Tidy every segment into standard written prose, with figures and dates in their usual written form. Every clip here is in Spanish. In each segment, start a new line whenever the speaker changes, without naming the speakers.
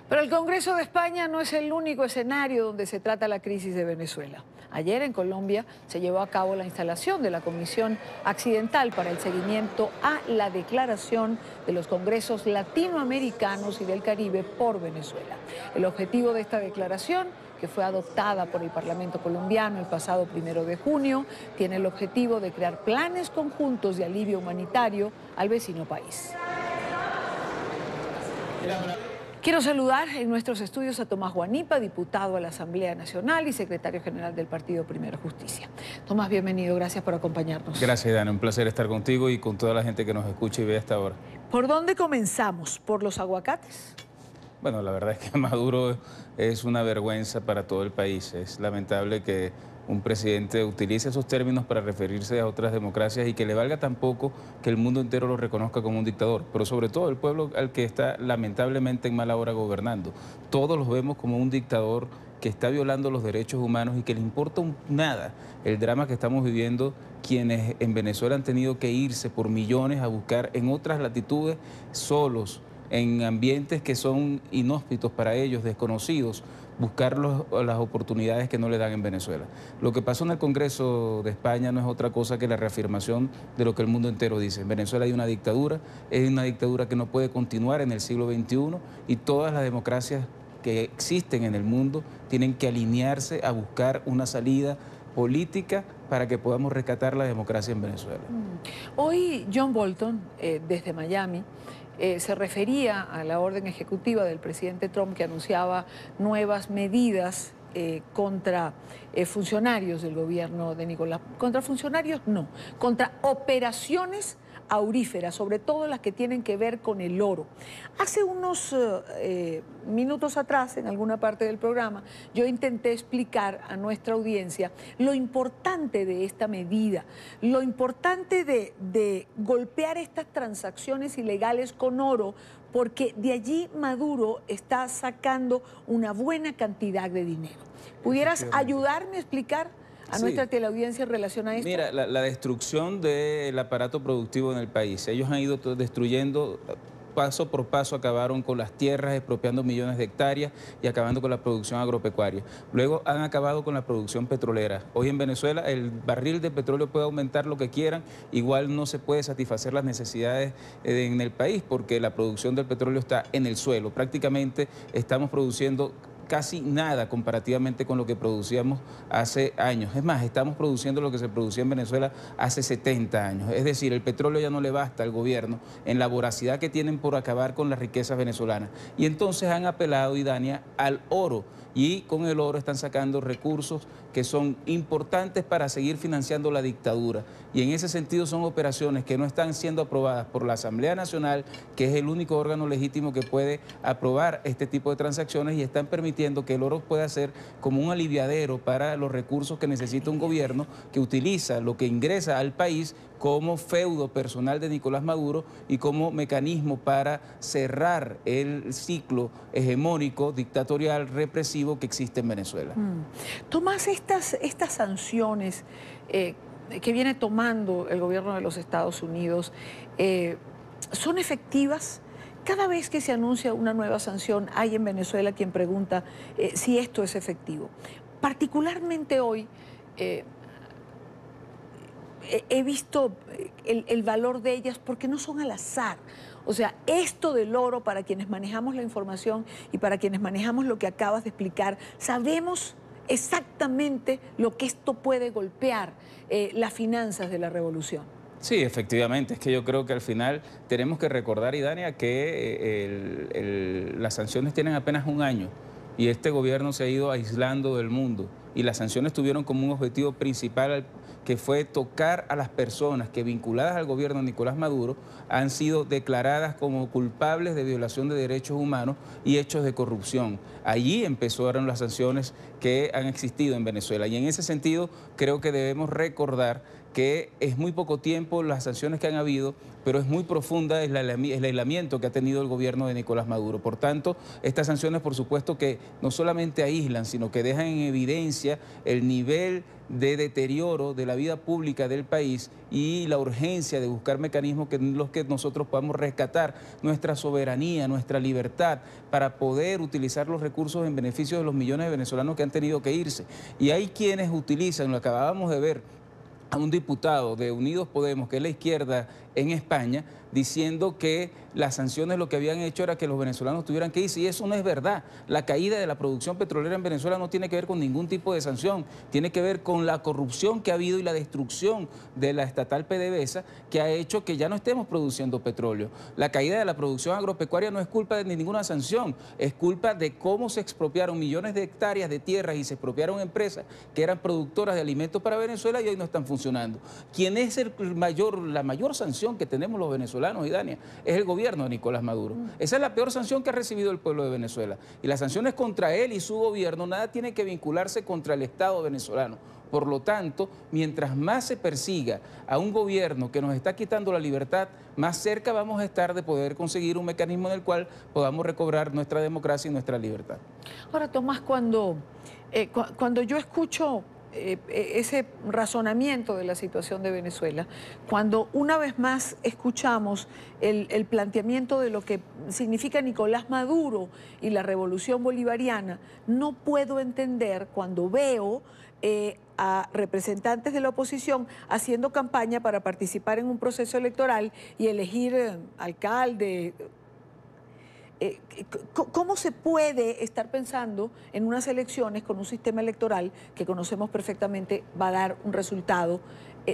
Pero el Congreso de España no es el único escenario donde se trata la crisis de Venezuela. Ayer en Colombia se llevó a cabo la instalación de la Comisión Accidental para el seguimiento a la declaración de los congresos latinoamericanos y del Caribe por Venezuela. El objetivo de esta declaración, que fue adoptada por el Parlamento colombiano el pasado 1 de junio, tiene el objetivo de crear planes conjuntos de alivio humanitario al vecino país. Quiero saludar en nuestros estudios a Tomás Guanipa, diputado a la Asamblea Nacional y secretario general del Partido Primero Justicia. Tomás, bienvenido, gracias por acompañarnos.
Gracias, Dana, un placer estar contigo y con toda la gente que nos escucha y ve hasta ahora.
¿Por dónde comenzamos? ¿Por los aguacates?
Bueno, la verdad es que Maduro es una vergüenza para todo el país. Es lamentable que un presidente utilice esos términos para referirse a otras democracias y que le valga tan poco que el mundo entero lo reconozca como un dictador, pero sobre todo el pueblo al que está lamentablemente en mala hora gobernando. Todos los vemos como un dictador que está violando los derechos humanos y que le importa nada el drama que estamos viviendo quienes en Venezuela han tenido que irse por millones a buscar en otras latitudes solos, en ambientes que son inhóspitos para ellos, desconocidos, buscar las oportunidades que no le dan en Venezuela. Lo que pasó en el Congreso de España no es otra cosa que la reafirmación de lo que el mundo entero dice. En Venezuela hay una dictadura, es una dictadura que no puede continuar en el siglo XXI y todas las democracias que existen en el mundo tienen que alinearse a buscar una salida política para que podamos rescatar la democracia en Venezuela.
Hoy John Bolton, desde Miami, se refería a la orden ejecutiva del presidente Trump que anunciaba nuevas medidas contra funcionarios del gobierno de Nicolás. Contra funcionarios no, contra operaciones auríferas, sobre todo las que tienen que ver con el oro. Hace unos minutos atrás, en alguna parte del programa, yo intenté explicar a nuestra audiencia lo importante de esta medida, lo importante de golpear estas transacciones ilegales con oro, porque de allí Maduro está sacando una buena cantidad de dinero. ¿Pudieras ayudarme a explicar a nuestra teleaudiencia en relación a esto?
Mira, la destrucción del aparato productivo en el país. Ellos han ido destruyendo paso por paso, acabaron con las tierras, expropiando millones de hectáreas y acabando con la producción agropecuaria. Luego han acabado con la producción petrolera. Hoy en Venezuela el barril de petróleo puede aumentar lo que quieran, igual no se puede satisfacer las necesidades en el país porque la producción del petróleo está en el suelo. Prácticamente estamos produciendo casi nada comparativamente con lo que producíamos hace años. Es más, estamos produciendo lo que se producía en Venezuela hace 70 años. Es decir, el petróleo ya no le basta al gobierno en la voracidad que tienen por acabar con las riquezas venezolanas. Y entonces han apelado, Idania, al oro. Y con el oro están sacando recursos que son importantes para seguir financiando la dictadura. Y en ese sentido son operaciones que no están siendo aprobadas por la Asamblea Nacional, que es el único órgano legítimo que puede aprobar este tipo de transacciones, y están permitiendo que el oro pueda ser como un aliviadero para los recursos que necesita un gobierno que utiliza lo que ingresa al país como feudo personal de Nicolás Maduro y como mecanismo para cerrar el ciclo hegemónico, dictatorial, represivo que existe en Venezuela.
Tomás, estas sanciones que viene tomando el gobierno de los Estados Unidos, ¿son efectivas? Cada vez que se anuncia una nueva sanción, hay en Venezuela quien pregunta si esto es efectivo. Particularmente hoy he visto el valor de ellas porque no son al azar. O sea, esto del oro, para quienes manejamos la información y para quienes manejamos lo que acabas de explicar, sabemos exactamente lo que esto puede golpear las finanzas de la revolución.
Sí, efectivamente, es que yo creo que al final tenemos que recordar, Idania, que las sanciones tienen apenas un año y este gobierno se ha ido aislando del mundo y las sanciones tuvieron como un objetivo principal que fue tocar a las personas que, vinculadas al gobierno de Nicolás Maduro, han sido declaradas como culpables de violación de derechos humanos y hechos de corrupción. Allí empezaron las sanciones que han existido en Venezuela y en ese sentido creo que debemos recordar que es muy poco tiempo las sanciones que han habido, pero es muy profunda el aislamiento que ha tenido el gobierno de Nicolás Maduro. Por tanto, estas sanciones, por supuesto, que no solamente aíslan, sino que dejan en evidencia el nivel de deterioro de la vida pública del país y la urgencia de buscar mecanismos en los que nosotros podamos rescatar nuestra soberanía, nuestra libertad, para poder utilizar los recursos en beneficio de los millones de venezolanos que han tenido que irse. Y hay quienes utilizan, lo acabábamos de ver, a un diputado de Unidos Podemos, que es la izquierda en España, diciendo que las sanciones lo que habían hecho era que los venezolanos tuvieran que irse, y eso no es verdad. La caída de la producción petrolera en Venezuela no tiene que ver con ningún tipo de sanción, tiene que ver con la corrupción que ha habido y la destrucción de la estatal PDVSA, que ha hecho que ya no estemos produciendo petróleo. La caída de la producción agropecuaria no es culpa de ninguna sanción, es culpa de cómo se expropiaron millones de hectáreas de tierras y se expropiaron empresas que eran productoras de alimentos para Venezuela y hoy no están funcionando. ¿Quién es la mayor sanción que tenemos los venezolanos, Idania? Es el gobierno de Nicolás Maduro. Esa es la peor sanción que ha recibido el pueblo de Venezuela. Y las sanciones contra él y su gobierno nada tiene que vincularse contra el Estado venezolano. Por lo tanto, mientras más se persiga a un gobierno que nos está quitando la libertad, más cerca vamos a estar de poder conseguir un mecanismo en el cual podamos recobrar nuestra democracia y nuestra libertad.
Ahora, Tomás, cuando yo escucho ese razonamiento de la situación de Venezuela, cuando una vez más escuchamos el planteamiento de lo que significa Nicolás Maduro y la revolución bolivariana, no puedo entender cuando veo a representantes de la oposición haciendo campaña para participar en un proceso electoral y elegir alcalde. ¿Cómo se puede estar pensando en unas elecciones con un sistema electoral que conocemos perfectamente va a dar un resultado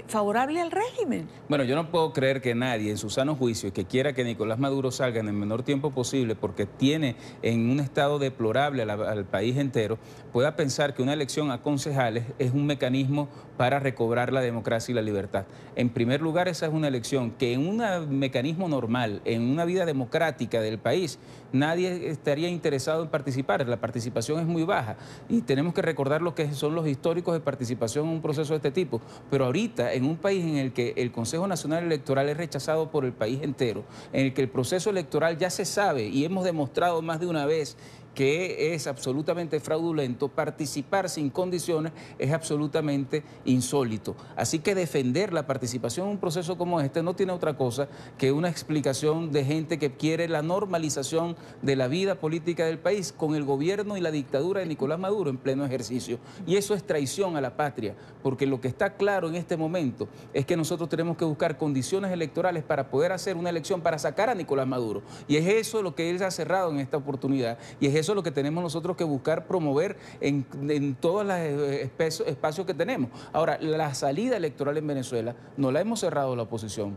favorable al régimen?
Bueno, yo no puedo creer que nadie en su sano juicio que quiera que Nicolás Maduro salga en el menor tiempo posible porque tiene en un estado deplorable al país entero, pueda pensar que una elección a concejales es un mecanismo para recobrar la democracia y la libertad. En primer lugar, esa es una elección que en un mecanismo normal, en una vida democrática del país, nadie estaría interesado en participar. La participación es muy baja y tenemos que recordar lo que son los históricos de participación en un proceso de este tipo. Pero ahorita, en un país en el que el Consejo Nacional Electoral es rechazado por el país entero, en el que el proceso electoral ya se sabe y hemos demostrado más de una vez que es absolutamente fraudulento, participar sin condiciones es absolutamente insólito. Así que defender la participación en un proceso como este no tiene otra cosa que una explicación de gente que quiere la normalización de la vida política del país con el gobierno y la dictadura de Nicolás Maduro en pleno ejercicio. Y eso es traición a la patria, porque lo que está claro en este momento es que nosotros tenemos que buscar condiciones electorales para poder hacer una elección para sacar a Nicolás Maduro. Y es eso lo que él ha cerrado en esta oportunidad. Y es eso lo que tenemos nosotros que buscar promover en todos los espacios que tenemos. Ahora, la salida electoral en Venezuela no la hemos cerrado la oposición,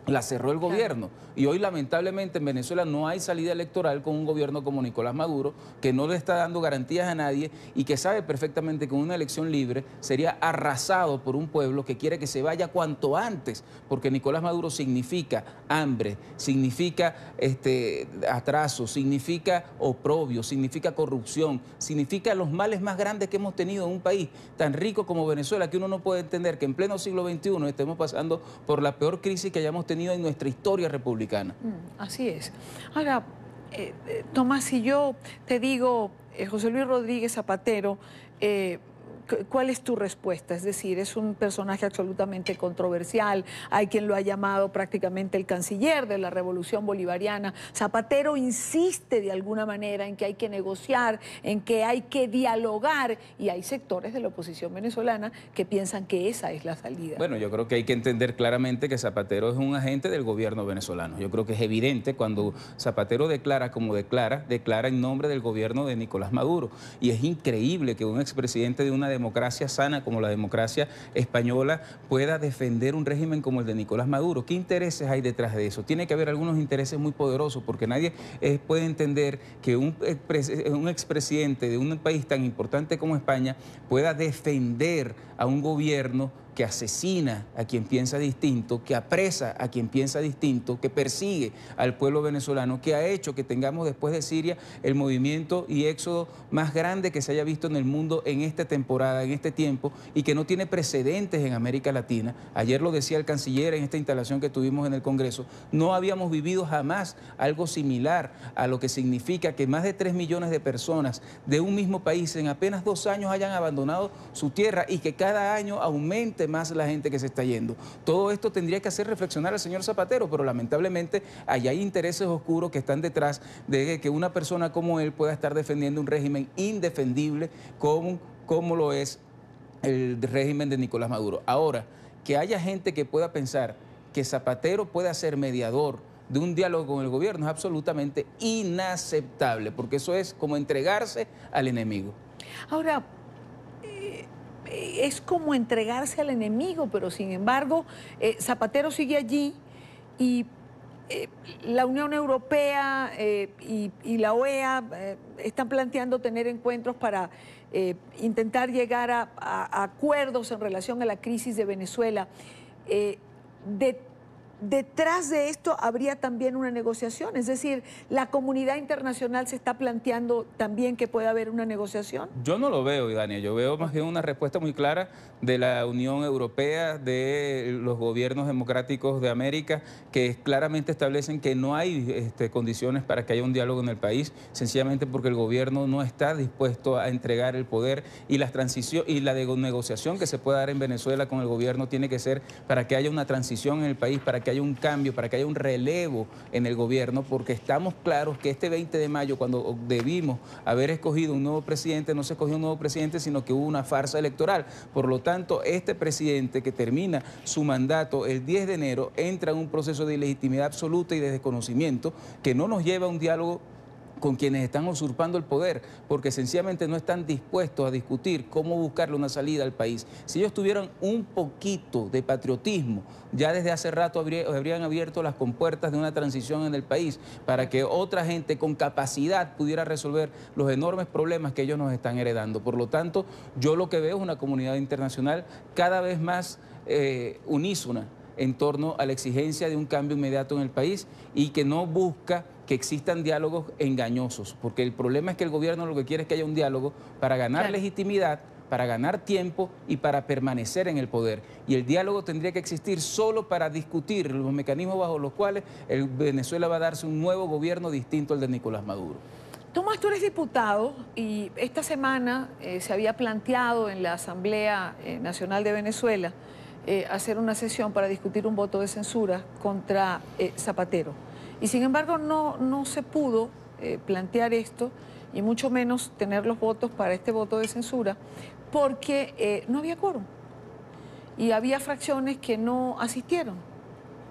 la cerró el gobierno. Y hoy lamentablemente en Venezuela no hay salida electoral con un gobierno como Nicolás Maduro, que no le está dando garantías a nadie y que sabe perfectamente que una elección libre sería arrasado por un pueblo que quiere que se vaya cuanto antes, porque Nicolás Maduro significa hambre, significa atraso, significa oprobio, significa corrupción, significa los males más grandes que hemos tenido en un país tan rico como Venezuela, que uno no puede entender que en pleno siglo XXI estemos pasando por la peor crisis que hayamos tenido en nuestra historia republicana.
Así es. Ahora, Tomás, si yo te digo, José Luis Rodríguez Zapatero, ¿cuál es tu respuesta? Es decir, es un personaje absolutamente controversial, hay quien lo ha llamado prácticamente el canciller de la revolución bolivariana. Zapatero insiste de alguna manera en que hay que negociar, en que hay que dialogar, y hay sectores de la oposición venezolana que piensan que esa es la salida.
Bueno, yo creo que hay que entender claramente que Zapatero es un agente del gobierno venezolano. Yo creo que es evidente cuando Zapatero declara como declara en nombre del gobierno de Nicolás Maduro. Y es increíble que un expresidente de una democracia sana como la democracia española pueda defender un régimen como el de Nicolás Maduro. ¿Qué intereses hay detrás de eso? Tiene que haber algunos intereses muy poderosos, porque nadie puede entender que un expresidente de un país tan importante como España pueda defender a un gobierno que asesina a quien piensa distinto, que apresa a quien piensa distinto, que persigue al pueblo venezolano, que ha hecho que tengamos después de Siria el movimiento y éxodo más grande que se haya visto en el mundo en esta temporada, en este tiempo, y que no tiene precedentes en América Latina. Ayer lo decía el canciller en esta instalación que tuvimos en el Congreso, no habíamos vivido jamás algo similar a lo que significa que más de 3 millones de personas de un mismo país en apenas 2 años hayan abandonado su tierra y que cada año aumente más la gente que se está yendo. Todo esto tendría que hacer reflexionar al señor Zapatero, pero lamentablemente allá hay intereses oscuros que están detrás de que una persona como él pueda estar defendiendo un régimen indefendible como lo es el régimen de Nicolás Maduro. Ahora, que haya gente que pueda pensar que Zapatero pueda ser mediador de un diálogo con el gobierno es absolutamente inaceptable, porque eso es como entregarse al enemigo.
Ahora, es como entregarse al enemigo, pero sin embargo, Zapatero sigue allí y la Unión Europea y la OEA están planteando tener encuentros para intentar llegar a acuerdos en relación a la crisis de Venezuela. Detrás de esto habría también una negociación, es decir, la comunidad internacional se está planteando también que puede haber una negociación.
Yo no lo veo, Idania, yo veo más bien una respuesta muy clara de la Unión Europea, de los gobiernos democráticos de América, que claramente establecen que no hay condiciones para que haya un diálogo en el país, sencillamente porque el gobierno no está dispuesto a entregar el poder y la transición y la negociación que se pueda dar en Venezuela con el gobierno tiene que ser para que haya una transición en el país, para que haya un cambio, para que haya un relevo en el gobierno, porque estamos claros que este 20 de mayo, cuando debimos haber escogido un nuevo presidente, no se escogió un nuevo presidente, sino que hubo una farsa electoral. Por lo tanto, este presidente que termina su mandato el 10 de enero entra en un proceso de ilegitimidad absoluta y de desconocimiento que no nos lleva a un diálogo con quienes están usurpando el poder, porque sencillamente no están dispuestos a discutir cómo buscarle una salida al país. Si ellos tuvieran un poquito de patriotismo, ya desde hace rato habrían abierto las compuertas de una transición en el país para que otra gente con capacidad pudiera resolver los enormes problemas que ellos nos están heredando. Por lo tanto, yo lo que veo es una comunidad internacional cada vez más unísona en torno a la exigencia de un cambio inmediato en el país y que no busca que existan diálogos engañosos, porque el problema es que el gobierno lo que quiere es que haya un diálogo para ganar legitimidad, para ganar tiempo y para permanecer en el poder. Y el diálogo tendría que existir solo para discutir los mecanismos bajo los cuales Venezuela va a darse un nuevo gobierno distinto al de Nicolás Maduro.
Tomás, tú eres diputado y esta semana se había planteado en la Asamblea Nacional de Venezuela hacer una sesión para discutir un voto de censura contra Zapatero. Y sin embargo no se pudo plantear esto y mucho menos tener los votos para este voto de censura porque no había quórum y había fracciones que no asistieron.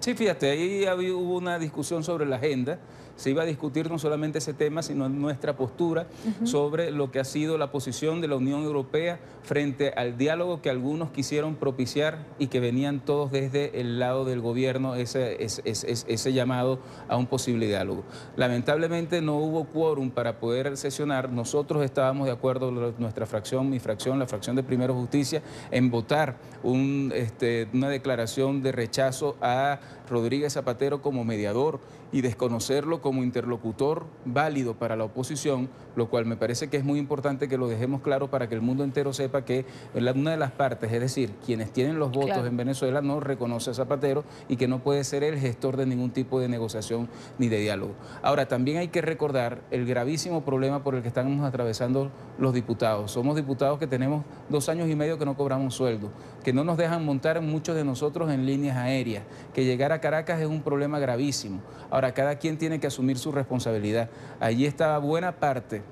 Sí, fíjate, ahí hubo una discusión sobre la agenda. Se iba a discutir no solamente ese tema, sino nuestra postura sobre lo que ha sido la posición de la Unión Europea frente al diálogo que algunos quisieron propiciar y que venían todos desde el lado del gobierno, ese llamado a un posible diálogo. Lamentablemente no hubo quórum para poder sesionar. Nosotros estábamos de acuerdo, nuestra fracción, mi fracción, la fracción de Primero Justicia, en votar una declaración de rechazo a Rodríguez Zapatero como mediador y desconocerlo como interlocutor válido para la oposición, lo cual me parece que es muy importante que lo dejemos claro para que el mundo entero sepa que una de las partes, es decir, quienes tienen los votos en Venezuela, no reconoce a Zapatero y que no puede ser el gestor de ningún tipo de negociación ni de diálogo. Ahora, también hay que recordar el gravísimo problema por el que estamos atravesando los diputados. Somos diputados que tenemos 2 años y medio que no cobramos sueldo, que no nos dejan montar muchos de nosotros en líneas aéreas, que llegar a Caracas es un problema gravísimo. Ahora, cada quien tiene que asumir su responsabilidad. Allí estaba buena parte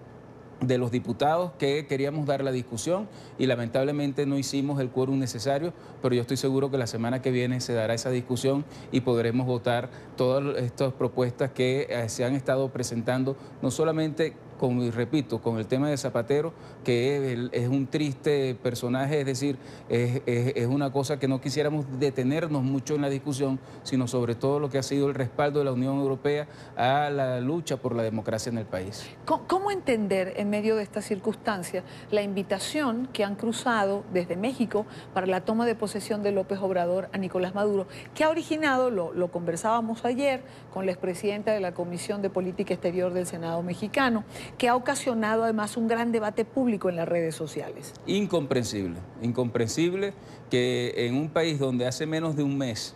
de los diputados que queríamos dar la discusión y lamentablemente no hicimos el quórum necesario, pero yo estoy seguro que la semana que viene se dará esa discusión y podremos votar todas estas propuestas que se han estado presentando, no solamente y repito, con el tema de Zapatero, que es un triste personaje, es decir, es una cosa que no quisiéramos detenernos mucho en la discusión, sino sobre todo lo que ha sido el respaldo de la Unión Europea a la lucha por la democracia en el país.
¿Cómo entender en medio de estas circunstancias la invitación que han cruzado desde México para la toma de posesión de López Obrador a Nicolás Maduro, que ha originado, lo conversábamos ayer con la expresidenta de la Comisión de Política Exterior del Senado mexicano, que ha ocasionado además un gran debate público en las redes sociales?
Incomprensible, incomprensible que en un país donde hace menos de un mes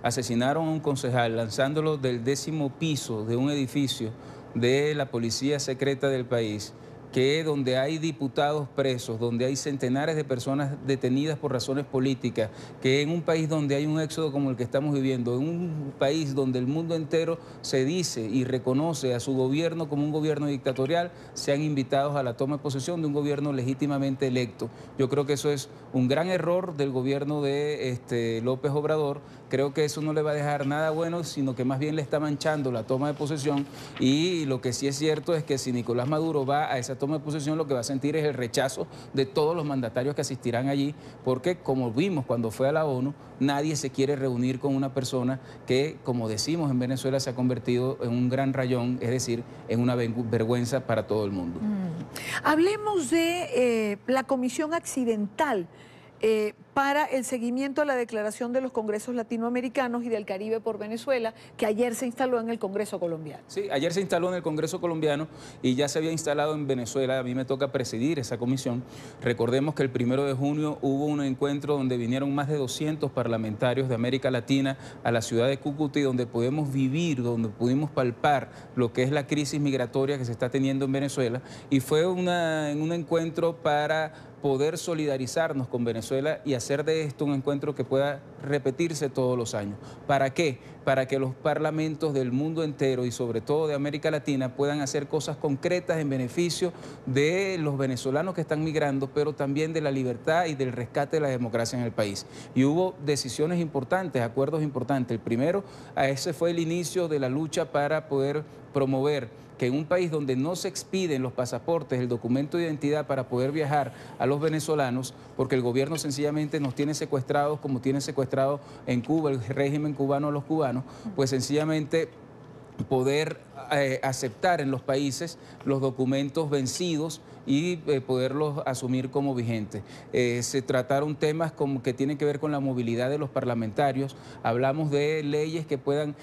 asesinaron a un concejal lanzándolo del 10º piso de un edificio de la policía secreta del país, que donde hay diputados presos, donde hay centenares de personas detenidas por razones políticas, que en un país donde hay un éxodo como el que estamos viviendo, en un país donde el mundo entero se dice y reconoce a su gobierno como un gobierno dictatorial, sean invitados a la toma de posesión de un gobierno legítimamente electo. Yo creo que eso es un gran error del gobierno de López Obrador. Creo que eso no le va a dejar nada bueno, sino que más bien le está manchando la toma de posesión, y lo que sí es cierto es que si Nicolás Maduro va a esa toma de posesión, lo que va a sentir es el rechazo de todos los mandatarios que asistirán allí, porque como vimos cuando fue a la ONU, nadie se quiere reunir con una persona que, como decimos en Venezuela, se ha convertido en un gran rayón, es decir, en una vergüenza para todo el mundo.
Hablemos de la Comisión Accidental para el seguimiento a la declaración de los congresos latinoamericanos y del Caribe por Venezuela, que ayer se instaló en el Congreso colombiano.
Sí, ayer se instaló en el Congreso colombiano y ya se había instalado en Venezuela. A mí me toca presidir esa comisión. Recordemos que el 1 de junio hubo un encuentro donde vinieron más de 200 parlamentarios de América Latina a la ciudad de Cúcuta, y donde pudimos vivir, donde pudimos palpar lo que es la crisis migratoria que se está teniendo en Venezuela, y fue un encuentro para poder solidarizarnos con Venezuela y hacer de esto un encuentro que pueda repetirse todos los años. ¿Para qué? Para que los parlamentos del mundo entero y sobre todo de América Latina puedan hacer cosas concretas en beneficio de los venezolanos que están migrando, pero también de la libertad y del rescate de la democracia en el país. Y hubo decisiones importantes, acuerdos importantes. El primero, ese fue el inicio de la lucha para poder promover que en un país donde no se expiden los pasaportes, el documento de identidad para poder viajar a los venezolanos, porque el gobierno sencillamente nos tiene secuestrados como tiene secuestrado en Cuba el régimen cubano a los cubanos, pues sencillamente poder aceptar en los países los documentos vencidos y poderlos asumir como vigentes. Se trataron temas como que tienen que ver con la movilidad de los parlamentarios. Hablamos de leyes que puedan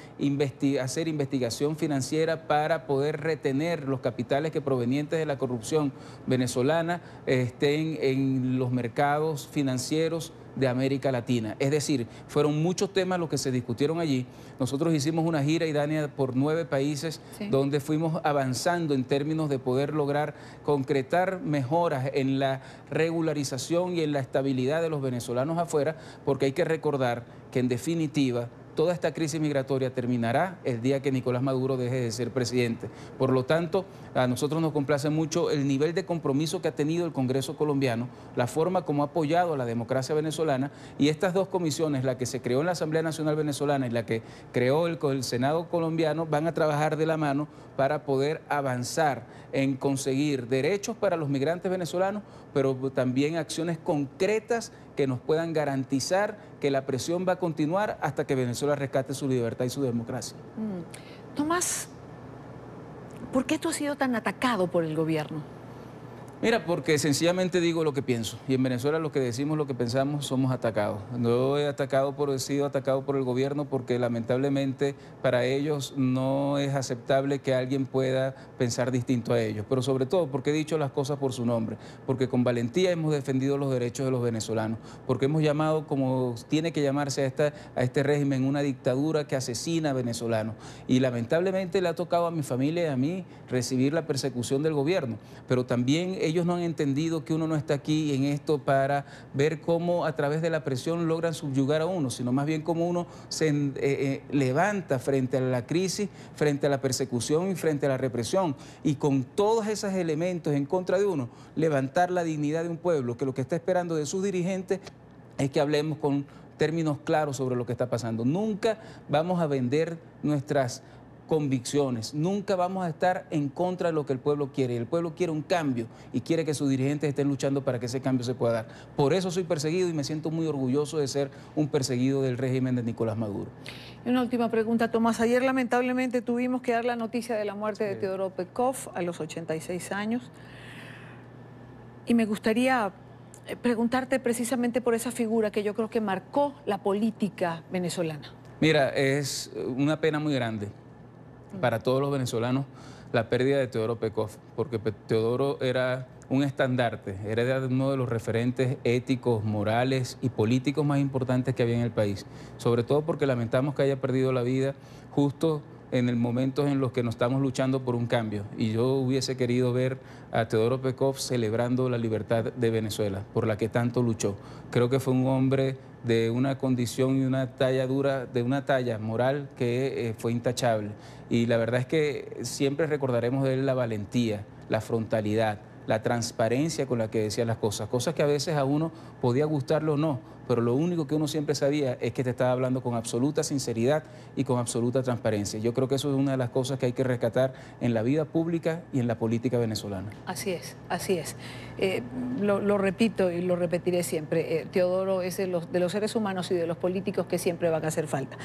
hacer investigación financiera para poder retener los capitales que provenientes de la corrupción venezolana estén en los mercados financieros de América Latina. Es decir, fueron muchos temas los que se discutieron allí. Nosotros hicimos una gira, Idania, por 9 países, sí, donde fuimos avanzando en términos de poder lograr concretar mejoras en la regularización y en la estabilidad de los venezolanos afuera, porque hay que recordar que en definitiva toda esta crisis migratoria terminará el día que Nicolás Maduro deje de ser presidente. Por lo tanto, a nosotros nos complace mucho el nivel de compromiso que ha tenido el Congreso colombiano, la forma como ha apoyado a la democracia venezolana, y estas dos comisiones, la que se creó en la Asamblea Nacional Venezolana y la que creó el Senado colombiano, van a trabajar de la mano para poder avanzar en conseguir derechos para los migrantes venezolanos, pero también acciones concretas que nos puedan garantizar que la presión va a continuar hasta que Venezuela rescate su libertad y su democracia.
Tomás, ¿por qué tú has sido tan atacado por el gobierno?
Mira, porque sencillamente digo lo que pienso, y en Venezuela lo que decimos, lo que pensamos, somos atacados. No he sido atacado por el gobierno porque lamentablemente para ellos no es aceptable que alguien pueda pensar distinto a ellos, pero sobre todo porque he dicho las cosas por su nombre, porque con valentía hemos defendido los derechos de los venezolanos, porque hemos llamado, como tiene que llamarse a este régimen, una dictadura que asesina a venezolanos, y lamentablemente le ha tocado a mi familia y a mí recibir la persecución del gobierno, pero también ellos no han entendido que uno no está aquí en esto para ver cómo a través de la presión logran subyugar a uno, sino más bien cómo uno se levanta frente a la crisis, frente a la persecución y frente a la represión, y con todos esos elementos en contra de uno, levantar la dignidad de un pueblo que lo que está esperando de sus dirigentes es que hablemos con términos claros sobre lo que está pasando. Nunca vamos a vender nuestras convicciones. Nunca vamos a estar en contra de lo que el pueblo quiere. El pueblo quiere un cambio y quiere que sus dirigentes estén luchando para que ese cambio se pueda dar. Por eso soy perseguido y me siento muy orgulloso de ser un perseguido del régimen de Nicolás Maduro.
Y una última pregunta, Tomás. Ayer lamentablemente tuvimos que dar la noticia de la muerte de Teodoro Pekov a los 86 años. Y me gustaría preguntarte precisamente por esa figura que yo creo que marcó la política venezolana.
Mira, es una pena muy grande para todos los venezolanos la pérdida de Teodoro Pekov, porque Teodoro era un estandarte, era uno de los referentes éticos, morales y políticos más importantes que había en el país, sobre todo porque lamentamos que haya perdido la vida justo en el momento en los que nos estamos luchando por un cambio. Y yo hubiese querido ver a Teodoro Pekov celebrando la libertad de Venezuela, por la que tanto luchó. Creo que fue un hombre de una condición y una talla dura, de una talla moral que fue intachable. Y la verdad es que siempre recordaremos de él la valentía, la frontalidad, la transparencia con la que decía las cosas, cosas que a veces a uno podía gustarlo o no, pero lo único que uno siempre sabía es que te estaba hablando con absoluta sinceridad y con absoluta transparencia. Yo creo que eso es una de las cosas que hay que rescatar en la vida pública y en la política venezolana.
Así es, así es. Lo repito y lo repetiré siempre, Teodoro es de los seres humanos y de los políticos que siempre van a hacer falta.